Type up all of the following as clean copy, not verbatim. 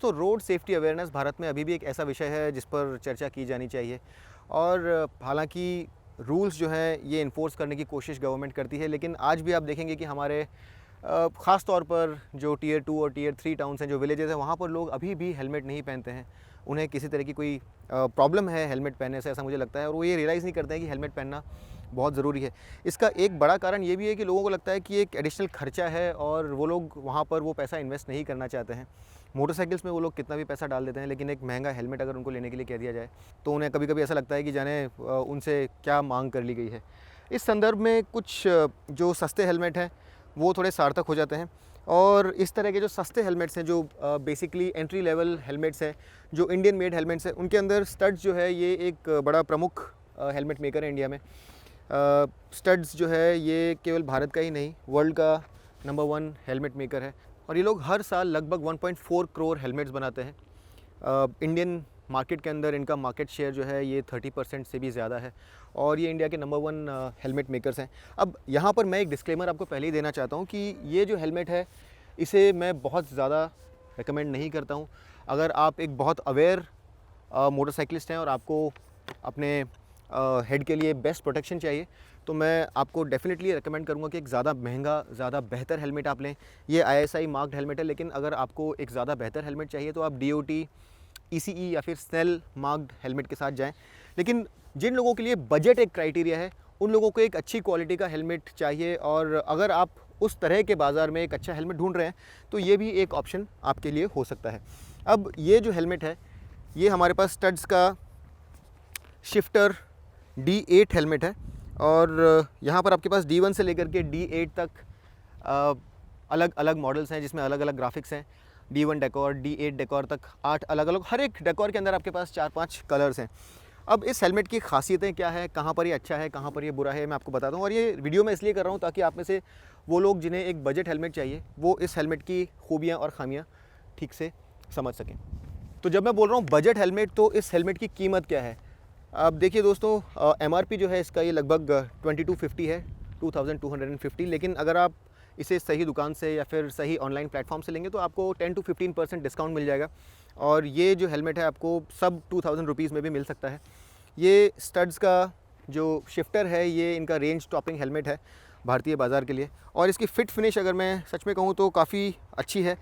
दोस्तों, road safety awareness Bharat में अभी भी एक ऐसा विषय है जिस पर चर्चा की जानी चाहिए। और हालांकि रूल्स जो हैं ये इन्फोर्स करने की कोशिश गवर्नमेंट करती है, लेकिन आज भी आप देखेंगे कि हमारे ख़ास तौर पर जो टियर 2 और टियर 3 टाउन्स हैं, जो विलेजेस हैं, वहाँ पर लोग अभी भी हेलमेट नहीं पहनते हैं। उन्हें किसी तरह की कोई प्रॉब्लम है हेलमेट पहनने से, ऐसा मुझे लगता है, और वो ये रियलाइज़ नहीं करते हैं कि हेलमेट पहनना बहुत ज़रूरी है। इसका एक बड़ा कारण ये भी है कि लोगों को लगता है कि एक एडिशनल खर्चा है और वो लोग वहाँ पर वो पैसा इन्वेस्ट नहीं करना चाहते हैं। मोटरसाइकिल्स में वो लोग कितना भी पैसा डाल देते हैं, लेकिन एक महंगा हेलमेट अगर उनको लेने के लिए कह दिया जाए तो उन्हें कभी-कभी ऐसा लगता है कि जाने उनसे क्या मांग कर ली गई है। इस संदर्भ में कुछ जो सस्ते हेलमेट हैं वो थोड़े सार्थक हो जाते हैं, और इस तरह के जो सस्ते हेलमेट्स हैं, जो बेसिकली एंट्री लेवल हेलमेट्स हैं, जो इंडियन मेड हेलमेट्स हैं, उनके अंदर स्टड्स जो है ये एक बड़ा प्रमुख हेलमेट मेकर है इंडिया में। स्टड्स जो है ये केवल भारत का ही नहीं, वर्ल्ड का नंबर 1 हेलमेट मेकर है, और ये लोग हर साल लगभग 1.4 करोड़ हेलमेट्स बनाते हैं। इंडियन मार्केट के अंदर इनका मार्केट शेयर जो है ये 30% से भी ज़्यादा है, और ये इंडिया के नंबर 1 हेलमेट मेकर्स हैं। अब यहाँ पर मैं एक डिस्क्लेमर आपको पहले ही देना चाहता हूँ कि ये जो हेलमेट है इसे मैं बहुत ज़्यादा रिकमेंड नहीं करता हूँ। अगर आप एक बहुत अवेयर मोटरसाइकिलिस्ट हैं और आपको अपने हेड के लिए बेस्ट प्रोटेक्शन चाहिए, तो मैं आपको डेफिनेटली रेकमेंड करूँगा कि एक ज़्यादा महंगा, ज़्यादा बेहतर हेलमेट आप लें। ये ISI मार्क्ड हेलमेट है, लेकिन अगर आपको एक ज़्यादा बेहतर हेलमेट चाहिए तो आप DOT, ECE या फिर स्नेल मार्क्ड हेलमेट के साथ जाएं। लेकिन जिन लोगों के लिए बजट एक क्राइटेरिया है, उन लोगों को एक अच्छी क्वालिटी का हेलमेट चाहिए, और अगर आप उस तरह के बाज़ार में एक अच्छा हेलमेट ढूंढ रहे हैं तो ये भी एक ऑप्शन आपके लिए हो सकता है। अब ये जो हेलमेट है ये हमारे पास स्टड्स का शिफ्टर D8 हेलमेट है, और यहाँ पर आपके पास D1 से लेकर के D8 तक अलग अलग मॉडल्स हैं जिसमें अलग अलग ग्राफिक्स हैं। D1 डेकोर, D8 डेकोर तक 8 अलग अलग, हर एक डेकोर के अंदर आपके पास 4-5 कलर्स हैं। अब इस हेलमेट की खासियतें क्या है, कहाँ पर ये अच्छा है, कहाँ पर ये बुरा है, मैं आपको बताता हूँ। और ये वीडियो मैं इसलिए कर रहा हूँ ताकि आप में से वो लोग जिन्हें एक बजट हेलमेट चाहिए वो इस हेलमेट की खूबियाँ और खामियाँ ठीक से समझ सकें। तो जब मैं बोल रहा हूँ बजट हेलमेट, तो इस हेलमेट की कीमत क्या है। अब देखिए दोस्तों, MRP जो है इसका ये लगभग 2250 है, 2250। लेकिन अगर आप इसे सही दुकान से या फिर सही ऑनलाइन प्लेटफॉर्म से लेंगे तो आपको 10 to 15% डिस्काउंट मिल जाएगा, और ये जो हेलमेट है आपको सब 2000 रुपीज़ में भी मिल सकता है। ये स्टड्स का जो शिफ्टर है ये इनका रेंज टॉपिंग हेलमेट है भारतीय बाज़ार के लिए, और इसकी फ़िट फिनिश अगर मैं सच में कहूँ तो काफ़ी अच्छी है।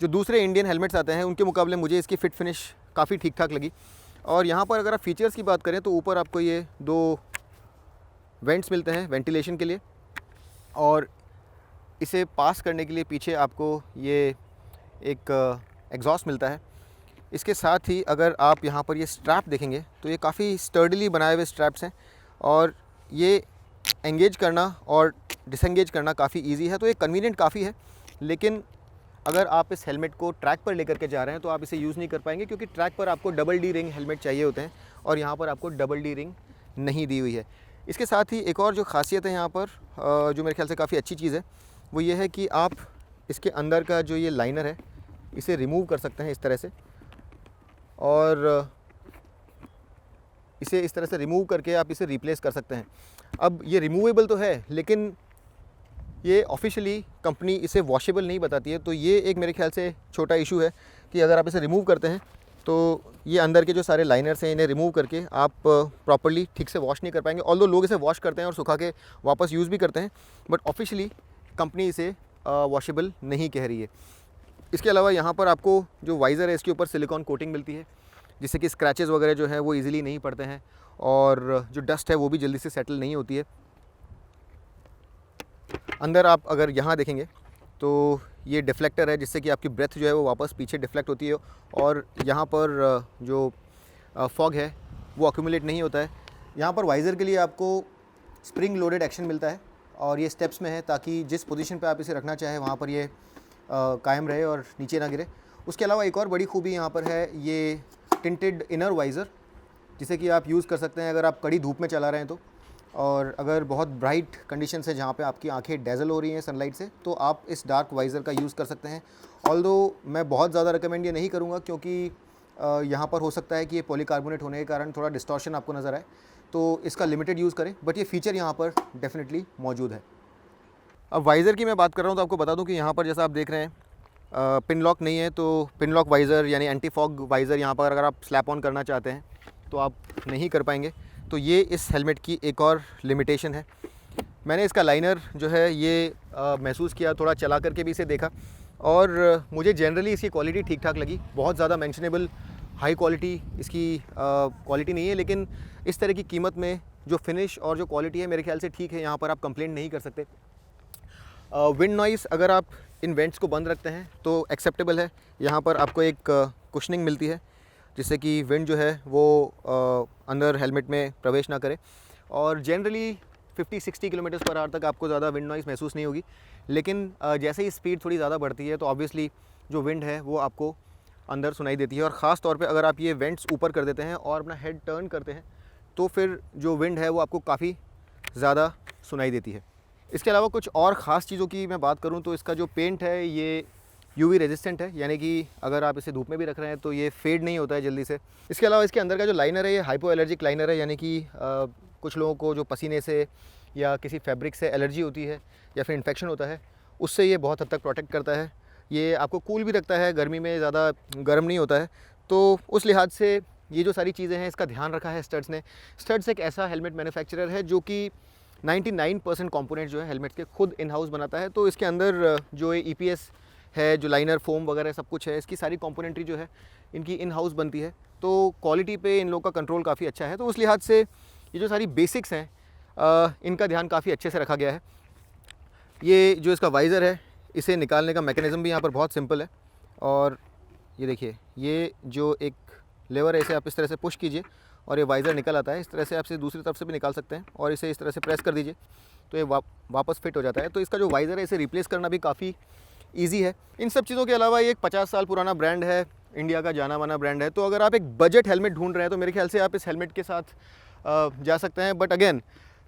जो दूसरे इंडियन हेलमेट्स आते हैं उनके मुकाबले मुझे इसकी फ़िट फिनिश काफ़ी ठीक ठाक लगी। और यहाँ पर अगर आप फीचर्स की बात करें तो ऊपर आपको ये 2 वेंट्स मिलते हैं वेंटिलेशन के लिए, और इसे पास करने के लिए पीछे आपको ये एक एग्जॉस्ट मिलता है। इसके साथ ही अगर आप यहाँ पर ये स्ट्रैप देखेंगे तो ये काफ़ी स्टर्डली बनाए हुए स्ट्रैप्स हैं, और ये एंगेज करना और डिसएंगेज करना काफ़ी इजी है, तो ये कन्वीनियंट काफ़ी है। लेकिन अगर आप इस हेलमेट को ट्रैक पर लेकर के जा रहे हैं तो आप इसे यूज़ नहीं कर पाएंगे, क्योंकि ट्रैक पर आपको डबल डी रिंग हेलमेट चाहिए होते हैं, और यहाँ पर आपको डबल डी रिंग नहीं दी हुई है। इसके साथ ही एक और जो खासियत है यहाँ पर, जो मेरे ख्याल से काफ़ी अच्छी चीज़ है, वो ये है कि आप इसके अंदर का जो ये लाइनर है इसे रिमूव कर सकते हैं इस तरह से, और इसे इस तरह से रिमूव करके आप इसे रिप्लेस कर सकते हैं। अब ये रिमूवेबल तो है, लेकिन ये ऑफिशियली कंपनी इसे वॉशेबल नहीं बताती है, तो ये एक मेरे ख्याल से छोटा इशू है कि अगर आप इसे रिमूव करते हैं तो ये अंदर के जो सारे लाइनर्स हैं इन्हें रिमूव करके आप प्रॉपर्ली ठीक से वॉश नहीं कर पाएंगे। ऑल्दो लोग इसे वॉश करते हैं और सुखा के वापस यूज़ भी करते हैं, बट ऑफिशियली कंपनी इसे वॉशेबल नहीं कह रही है। इसके अलावा यहाँ पर आपको जो वाइज़र है इसके ऊपर सिलिकॉन कोटिंग मिलती है, जिससे कि स्क्रैचेस वगैरह जो है वो ईजिली नहीं पड़ते हैं, और जो डस्ट है वो भी जल्दी से सेटल नहीं होती है। अंदर आप अगर यहाँ देखेंगे तो ये डिफ्लेक्टर है, जिससे कि आपकी ब्रेथ जो है वो वापस पीछे डिफ्लेक्ट होती है, और यहाँ पर जो फॉग है वो अक्यूमुलेट नहीं होता है। यहाँ पर वाइज़र के लिए आपको स्प्रिंग लोडेड एक्शन मिलता है, और ये स्टेप्स में है ताकि जिस पोजीशन पे आप इसे रखना चाहें वहाँ पर ये कायम रहे और नीचे ना गिरे। उसके अलावा एक और बड़ी खूबी यहाँ पर है ये टिंटेड इनर वाइज़र, जिसे कि आप यूज़ कर सकते हैं अगर आप कड़ी धूप में चला रहे हैं तो, और अगर बहुत ब्राइट कंडीशन है जहाँ पे आपकी आंखें डेजल हो रही हैं सनलाइट से, तो आप इस डार्क वाइज़र का यूज़ कर सकते हैं। ऑल्दो मैं बहुत ज़्यादा रिकमेंड ये नहीं करूँगा, क्योंकि यहाँ पर हो सकता है कि ये पॉलीकार्बोनेट होने के कारण थोड़ा डिस्टॉर्शन आपको नज़र आए, तो इसका लिमिटेड यूज़ करें, बट ये फ़ीचर यहाँ पर डेफिनेटली मौजूद है। अब वाइज़र की मैं बात कर रहा हूँ तो आपको बता दूँ कि यहाँ पर जैसा आप देख रहे हैं पिन लॉक नहीं है, तो पिन लॉक वाइज़र यानी एंटी फॉग वाइज़र यहाँ पर अगर आप स्लैप ऑन करना चाहते हैं तो आप नहीं कर पाएंगे। तो ये इस हेलमेट की एक और लिमिटेशन है। मैंने इसका लाइनर जो है ये महसूस किया, थोड़ा चला करके भी इसे देखा, और मुझे जनरली इसकी क्वालिटी ठीक ठाक लगी। बहुत ज़्यादा मेंशनेबल हाई क्वालिटी इसकी क्वालिटी नहीं है, लेकिन इस तरह की कीमत में जो फिनिश और जो क्वालिटी है मेरे ख्याल से ठीक है। यहाँ पर आप कंप्लेंट नहीं कर सकते। विंड नॉइज़ अगर आप इन वेंट्स को बंद रखते हैं तो एक्सेप्टेबल है। यहाँ पर आपको एक कुशनिंग मिलती है जिससे कि विंड जो है वो अंदर हेलमेट में प्रवेश ना करे, और जनरली 50-60 किलोमीटर पर आवर तक आपको ज़्यादा विंड नॉइज़ महसूस नहीं होगी। लेकिन जैसे ही स्पीड थोड़ी ज़्यादा बढ़ती है तो ऑब्वियसली जो विंड है वो आपको अंदर सुनाई देती है, और ख़ास तौर पे अगर आप ये वेंट्स ऊपर कर देते हैं और अपना हेड टर्न करते हैं तो फिर जो विंड है वो आपको काफ़ी ज़्यादा सुनाई देती है। इसके अलावा कुछ और ख़ास चीज़ों की मैं बात करूं तो इसका जो पेंट है ये यूवी रेजिस्टेंट है, यानी कि अगर आप इसे धूप में भी रख रहे हैं तो ये फेड नहीं होता है जल्दी से। इसके अलावा इसके अंदर का जो लाइनर है ये हाइपो एलर्जिक लाइनर है, यानी कि कुछ लोगों को जो पसीने से या किसी फैब्रिक से एलर्जी होती है या फिर इन्फेक्शन होता है उससे ये बहुत हद तक प्रोटेक्ट करता है। ये आपको कूल भी रखता है, गर्मी में ज़्यादा गर्म नहीं होता है। तो उस लिहाज से ये जो सारी चीज़ें हैं इसका ध्यान रखा है स्टड्स ने। स्टड्स एक ऐसा हेलमेट मैन्युफैक्चरर है जो कि 99% कंपोनेंट जो है हेलमेट के खुद इन हाउस बनाता है। तो इसके अंदर जो ये EPS है, जो लाइनर फोम वगैरह सब कुछ है, इसकी सारी कंपोनेंट्री जो है इनकी इन हाउस बनती है। तो क्वालिटी पे इन लोग का कंट्रोल काफ़ी अच्छा है। तो उस लिहाज से ये जो सारी बेसिक्स हैं इनका ध्यान काफ़ी अच्छे से रखा गया है। ये जो इसका वाइज़र है इसे निकालने का मैकेनिज़्म भी यहाँ पर बहुत सिंपल है, और ये देखिए ये जो एक लेवर है इसे आप इस तरह से पुश कीजिए और ये वाइज़र निकल आता है। इस तरह से आप इसे दूसरी तरफ से भी निकाल सकते हैं और इसे इस तरह से प्रेस कर दीजिए तो ये वापस फिट हो जाता है। तो इसका जो वाइज़र है इसे रिप्लेस करना भी काफ़ी ईजी है। इन सब चीज़ों के अलावा ये एक 50 साल पुराना ब्रांड है, इंडिया का जाना माना ब्रांड है। तो अगर आप एक बजट हेलमेट ढूंढ रहे हैं तो मेरे ख्याल से आप इस हेलमेट के साथ जा सकते हैं। बट अगेन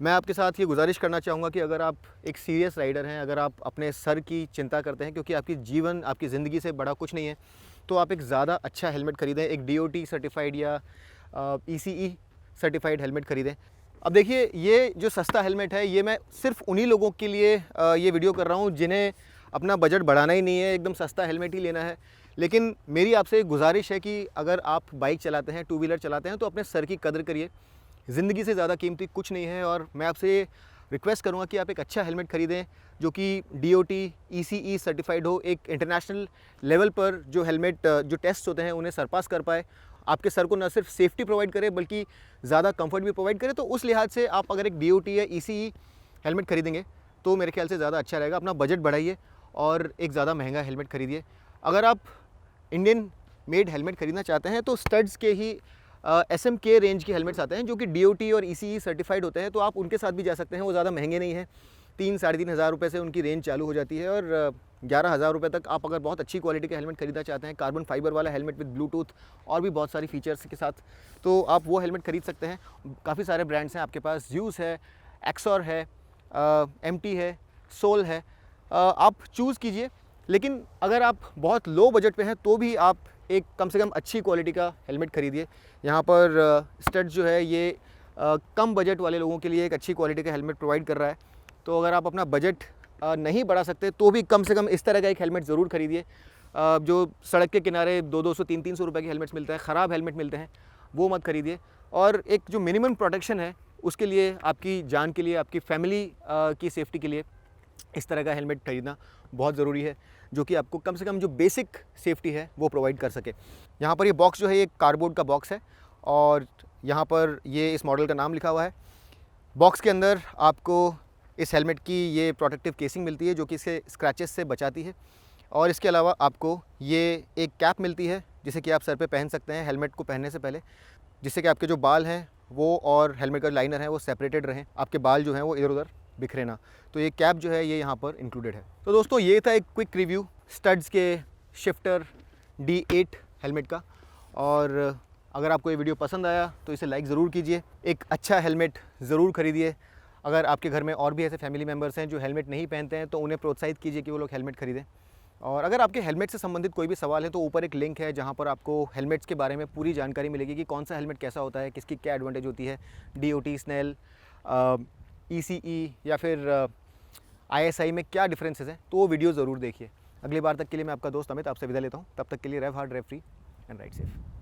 मैं आपके साथ ये गुजारिश करना चाहूँगा कि अगर आप एक सीरियस राइडर हैं, अगर आप अपने सर की चिंता करते हैं, क्योंकि आपकी जीवन आपकी ज़िंदगी से बड़ा कुछ नहीं है, तो आप एक ज़्यादा अच्छा हेलमेट ख़रीदें, एक DOT सर्टिफाइड या ECE सर्टिफाइड हेलमेट ख़रीदें। अब देखिए ये जो सस्ता हेलमेट है ये मैं सिर्फ उन्हीं लोगों के लिए ये वीडियो कर रहा हूँ जिन्हें अपना बजट बढ़ाना ही नहीं है, एकदम सस्ता हेलमेट ही लेना है। लेकिन मेरी आपसे गुजारिश है कि अगर आप बाइक चलाते हैं, 2 व्हीलर चलाते हैं, तो अपने सर की कदर करिए। ज़िंदगी से ज़्यादा कीमती कुछ नहीं है, और मैं आपसे रिक्वेस्ट करूँगा कि आप एक अच्छा हेलमेट ख़रीदें जो कि DOT ECE सर्टिफाइड हो, एक इंटरनेशनल लेवल पर जो हेलमेट जो टेस्ट होते हैं उन्हें सरपास कर पाए, आपके सर को न सिर्फ सेफ्टी प्रोवाइड करे बल्कि ज़्यादा कंफर्ट भी प्रोवाइड करे। तो उस लिहाज से आप अगर एक DOT या ECE हेलमेट खरीदेंगे तो मेरे ख्याल से ज़्यादा अच्छा रहेगा। अपना बजट बढ़ाइए और एक ज़्यादा महंगा हेलमेट खरीदिए। अगर आप इंडियन मेड हेलमेट खरीदना चाहते हैं तो स्टड्स के ही SMK रेंज के हेलमेट्स आते हैं जो कि DOT और ECE सर्टिफाइड होते हैं, तो आप उनके साथ भी जा सकते हैं। वो ज़्यादा महंगे नहीं हैं, 3-3.5 हज़ार रुपये से उनकी रेंज चालू हो जाती है, और 11 हज़ार रुपये तक आप अगर बहुत अच्छी क्वालिटी का हेलमेट खरीदना चाहते हैं, कार्बन फाइबर वाला हेलमेट विद ब्लूटूथ और भी बहुत सारी फीचर्स के साथ, तो आप वो हेलमेट खरीद सकते हैं। काफ़ी सारे ब्रांड्स हैं आपके पास, ज़्यूस है, एक्सॉर है, MT है, सोल है, आप चूज़ कीजिए। लेकिन अगर आप बहुत लो बजट पे हैं तो भी आप एक कम से कम अच्छी क्वालिटी का हेलमेट खरीदिए। यहाँ पर स्टड्स जो है ये कम बजट वाले लोगों के लिए एक अच्छी क्वालिटी का हेलमेट प्रोवाइड कर रहा है। तो अगर आप अपना बजट नहीं बढ़ा सकते तो भी कम से कम इस तरह का एक हेलमेट ज़रूर खरीदिए। जो सड़क के किनारे 200-200 300-300 रुपये के हेलमेट्स मिलते हैं, ख़राब हेलमेट मिलते हैं, वो मत खरीदिए। और एक जो मिनिमम प्रोटेक्शन है उसके लिए, आपकी जान के लिए, आपकी फैमिली की सेफ्टी के लिए इस तरह का हेलमेट खरीदना बहुत ज़रूरी है, जो कि आपको कम से कम जो बेसिक सेफ्टी है वो प्रोवाइड कर सके। यहाँ पर ये बॉक्स जो है ये कार्डबोर्ड का बॉक्स है, और यहाँ पर ये इस मॉडल का नाम लिखा हुआ है। बॉक्स के अंदर आपको इस हेलमेट की ये प्रोटेक्टिव केसिंग मिलती है जो कि इसे स्क्रैचेस से बचाती है, और इसके अलावा आपको ये एक कैप मिलती है जिसे कि आप सर पे पहन सकते हैं हेलमेट को पहनने से पहले, जिससे कि आपके जो बाल हैं वो और हेलमेट का लाइनर है वो सेपरेटेड रहें, आपके बाल जो हैं वो इधर उधर बिखरे ना। तो ये कैप जो है ये यहाँ पर इंक्लूडेड है। तो दोस्तों ये था एक क्विक रिव्यू स्टड्स के शिफ्टर D8 हेलमेट का, और अगर आपको ये वीडियो पसंद आया तो इसे लाइक ज़रूर कीजिए। एक अच्छा हेलमेट ज़रूर खरीदिए। अगर आपके घर में और भी ऐसे फैमिली मेम्बर्स हैं जो हेलमेट नहीं पहनते हैं तो उन्हें प्रोत्साहित कीजिए कि वो लोग हेलमेट खरीदें। और अगर आपके हेलमेट से संबंधित कोई भी सवाल है तो ऊपर एक लिंक है जहाँ पर आपको हेलमेट्स के बारे में पूरी जानकारी मिलेगी कि कौन सा हेलमेट कैसा होता है, किसकी क्या एडवांटेज होती है, DOT, स्नेल, ECE या फिर ISI में क्या डिफरेंसेस हैं, तो वो वीडियो ज़रूर देखिए। अगली बार तक के लिए मैं आपका दोस्त अमित आपसे विदा लेता हूँ। तब तक के लिए rave hard, rave free and ride safe.